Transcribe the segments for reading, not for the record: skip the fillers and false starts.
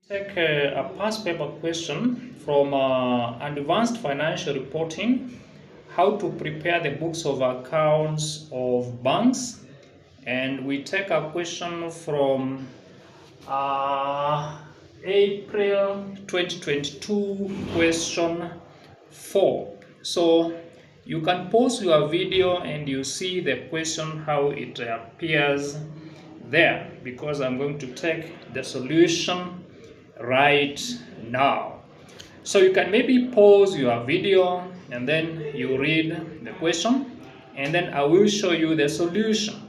Take a past paper question from Advanced Financial Reporting, how to prepare the books of accounts of banks. And we take a question from April 2022, question 4. So you can pause your video and you see the question, how it appears there, because I'm going to take the solution right now. So you can maybe pause your video and then you read the question, and then I will show you the solution.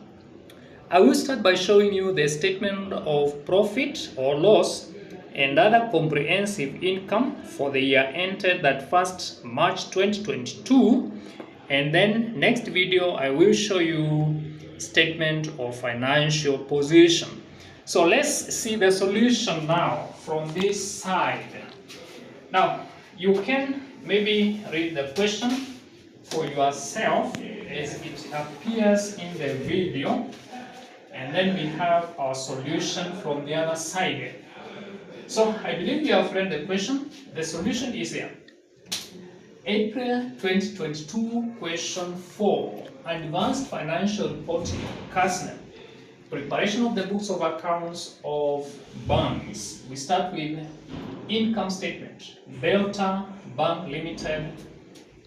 I will start by showing you the statement of profit or loss and other comprehensive income for the year ended that 1st March 2022, and then next video I will show you statement of financial position. So let's see the solution now from this side. Now you can maybe read the question for yourself as it appears in the video, and then we have our solution from the other side. So I believe you have read the question. The solution is here. April 2022, question 4, Advanced Financial Reporting, CASNEP. Preparation of the books of accounts of banks. We start with income statement. Delta Bank Limited.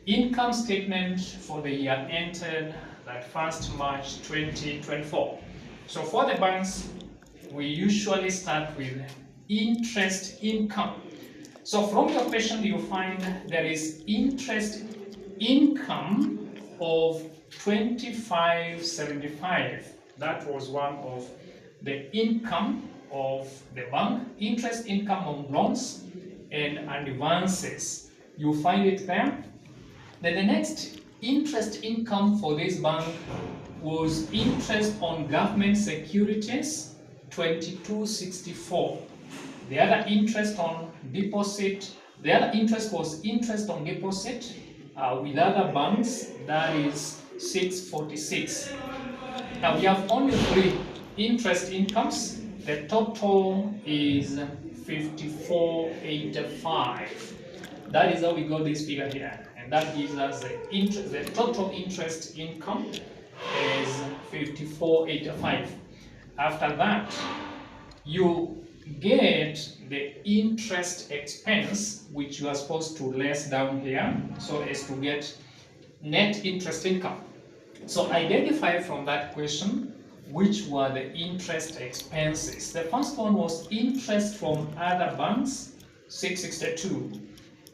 Income statement for the year ended that 1st March 2024. So for the banks, we usually start with interest income. So from your question, you find there is interest income of 2575. That was one of the income of the bank. Interest income on loans and advances. You find it there. Then the next interest income for this bank was interest on government securities, 2264. The other interest on deposit, the other interest was interest on deposit with other banks, that is 646. Now we have only 3 interest incomes. The total is 5485. That is how we got this figure here, and that gives us the total interest income is 5485. After that, you get the interest expense, which you are supposed to less down here, so as to get net interest income. So identify from that question which were the interest expenses. The first one was interest from other banks, 662.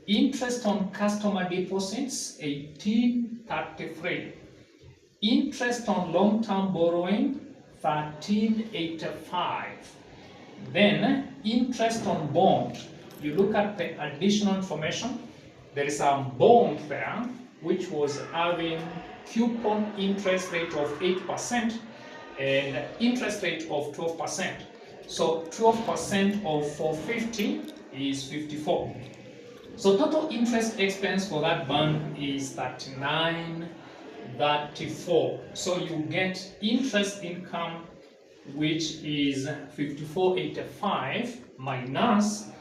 Interest on customer deposits, 1833. Interest on long-term borrowing, 1385. Then interest on bond. You look at the additional information. There is a bond there which was having coupon interest rate of 8% and interest rate of 12%. So 12% of 450 is 54. So total interest expense for that bond is 3934. So you get interest income, which is 5485 minus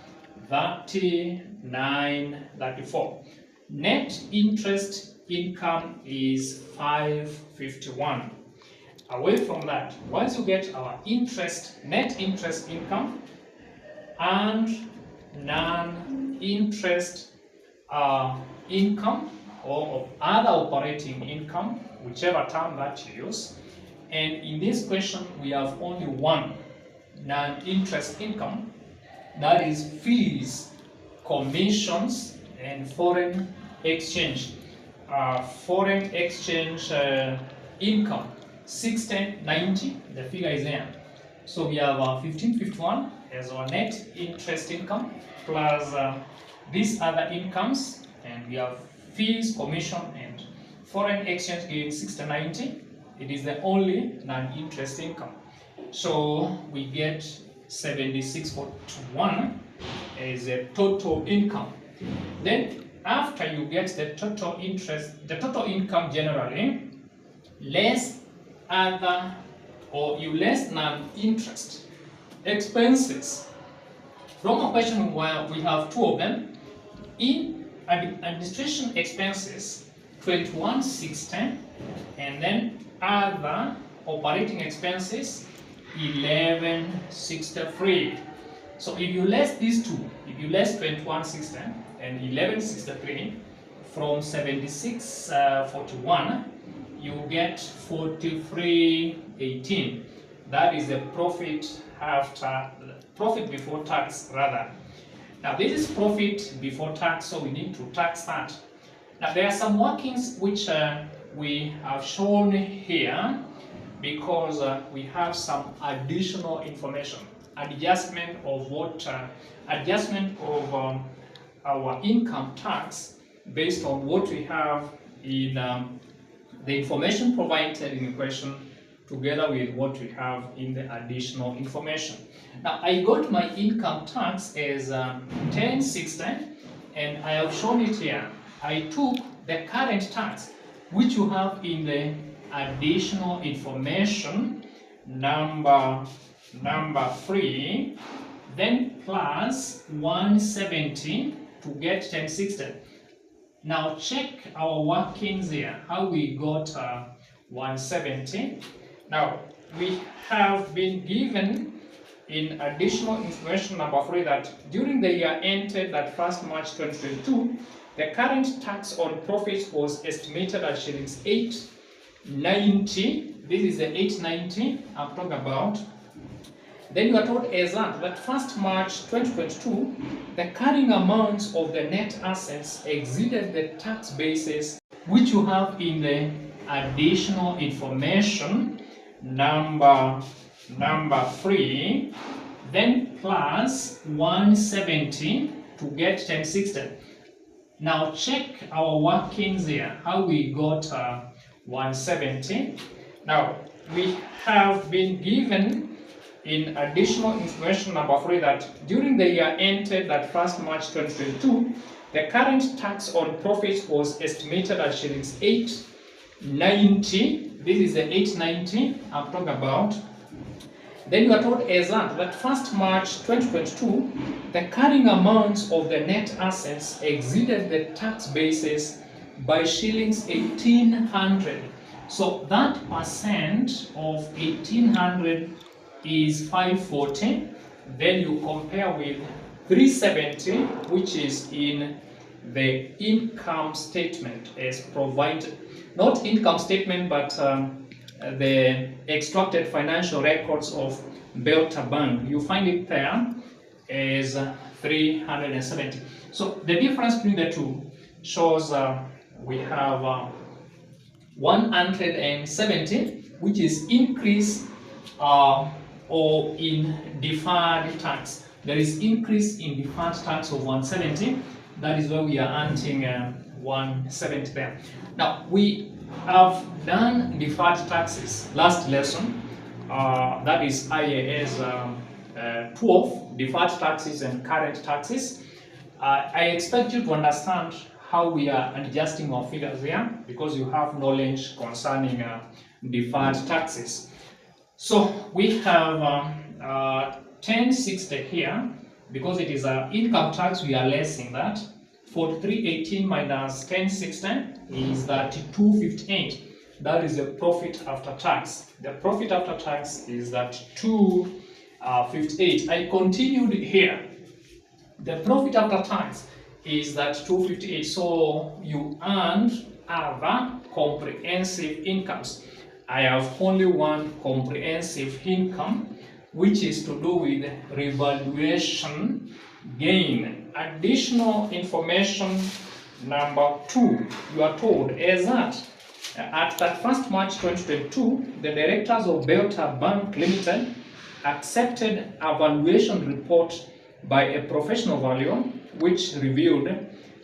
3934. Net interest income is 551. Away from that, once you get our net interest income and non-interest income or other operating income, whichever term that you use. And in this question, we have only one non-interest income, that is fees, commissions, and foreign exchange. Foreign exchange income, 1690, the figure is there. So we have 1551 as our net interest income, plus these other incomes, and we have fees, commission, and foreign exchange giving 1690. It is the only non-interest income. So we get 7641 as a total income. Then after you get the total income generally, less other, or you less non-interest expenses From a question where we have two of them, in administration expenses 21,610, and then other operating expenses 11,63. So if you less these two, if you less 21,610 and 11,63 from 76,41, you get 43,18. That is the profit before tax rather. Now this is profit before tax, so we need to tax that. Now there are some workings which we have shown here because we have some additional information, adjustment of our income tax based on what we have in the information provided in the question, together with what we have in the additional information. Now I got my income tax as 1060, and I have shown it here. I took the current tax which you have in the additional information number 3, then plus 170 to get 1060. Now check our workings here, how we got 170. Now we have been given in additional information number 3 that during the year ended that 1st March 2022, the current tax on profits was estimated at shillings 890. This is the 890 I'm talking about. Then you are told as that 1st March 2022, the carrying amounts of the net assets exceeded the tax basis which you have in the additional information number 3, then plus 170 to get 1060. Now check our workings here, how we got 170. Now we have been given in additional information number 3 that during the year ended that 1st March 2022, the current tax on profits was estimated at shillings 890. This is the 890 I'm talking about. Then you are told as that 1st March 2022, the carrying amounts of the net assets exceeded the tax basis by shillings 1800. So that percent of 1800 is 540. Then you compare with 370, which is in the income statement as provided. Not income statement, but the extracted financial records of Belta Bank. You find it there as 370. So the difference between the two shows we have 170, which is increase or in deferred tax. There is increase in deferred tax of 170. That is why we are adding 170 there. Now we have done deferred taxes last lesson. That is IAS 12, deferred taxes and current taxes. I expect you to understand how we are adjusting our figures here because you have knowledge concerning deferred taxes. So we have 1060 here because it is an income tax. We are less in that. 4318 minus 1060 is 3258. That is the profit after tax. The profit after tax is 258. I continued here. The profit after tax is 258. So you earned other comprehensive incomes. I have only one comprehensive income, which is to do with revaluation gain. Additional information number 2, you are told is that at that 1st March 2022, the directors of Belta Bank Limited accepted a valuation report by a professional valuer which revealed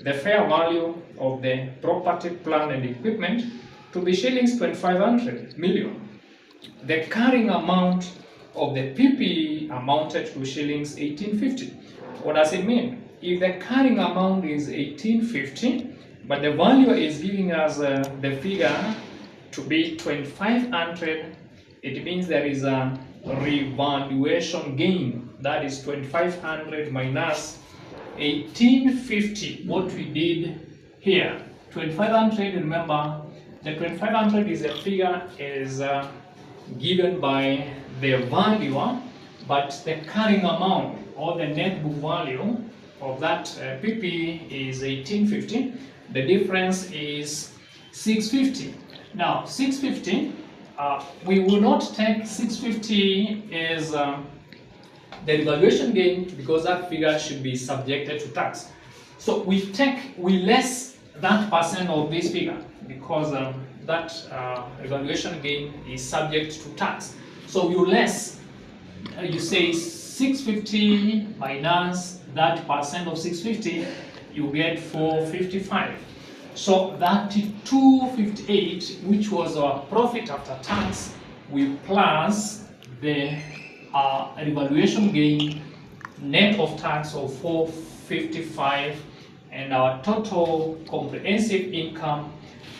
the fair value of the property, plant and equipment to be shillings 2500 million. The carrying amount of the PPE amounted to shillings 1850. What does it mean? If the carrying amount is 1850, but the valuer is giving us the figure to be 2500, it means there is a revaluation gain that is 2500 minus 1850, what we did here. 2500, remember, the 2500 is a figure is given by the valuer, but the carrying amount or the net book value of that PP is 1850. The difference is 650. Now 650, we will not take 650 as the revaluation gain, because that figure should be subjected to tax. So we less that percent of this figure, because that revaluation gain is subject to tax. So you less, you say 650 minus that percent of 650, you get 455. So that 258, which was our profit after tax, we plus the revaluation gain net of tax of 455, and our total comprehensive income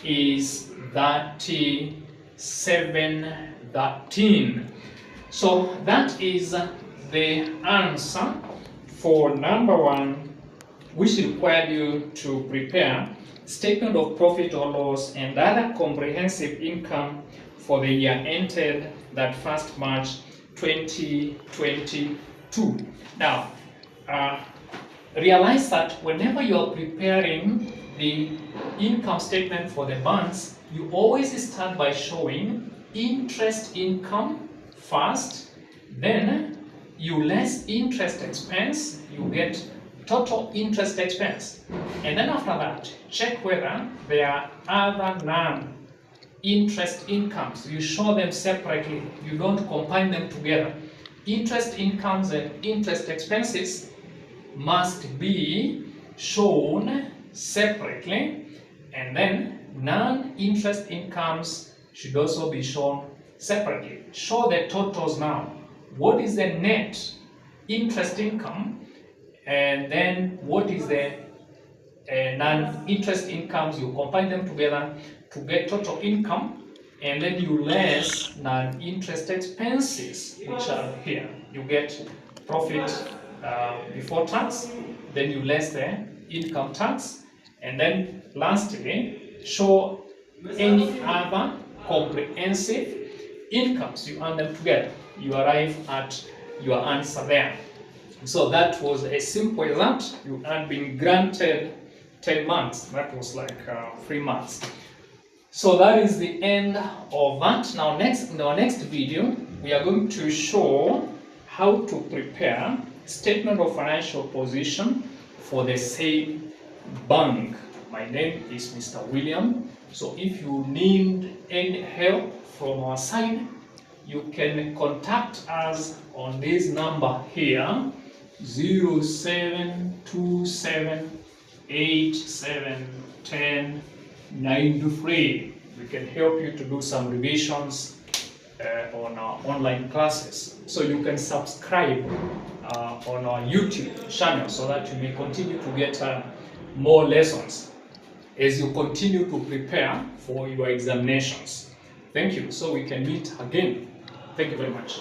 is 3713. So that is the answer for number 1, which required you to prepare statement of profit or loss and other comprehensive income for the year ended that 1st March 2022. Now, realize that whenever you are preparing the income statement for the months, you always start by showing interest income first, then you less interest expense, you get total interest expense, and then after that check whether there are other non-interest incomes. You show them separately, you don't combine them together. Interest incomes and interest expenses must be shown separately, and then non-interest incomes should also be shown separately. Show the totals now. What is the net interest income, and then what is the non-interest incomes? You combine them together to get total income, and then you less non-interest expenses, which are here. You get profit before tax, then you less the income tax, and then lastly show any other comprehensive incomes. You add them together, you arrive at your answer there. So that was as simple as that. You had been granted 10 months. That was like 3 months. So that is the end of that. Now in our next video, we are going to show how to prepare statement of financial position for the same bank. My name is Mr. William. So if you need any help from our side, you can contact us on this number here, 0727871093. We can help you to do some revisions on our online classes. So you can subscribe on our YouTube channel so that you may continue to get more lessons as you continue to prepare for your examinations. Thank you. So we can meet again. Thank you very much.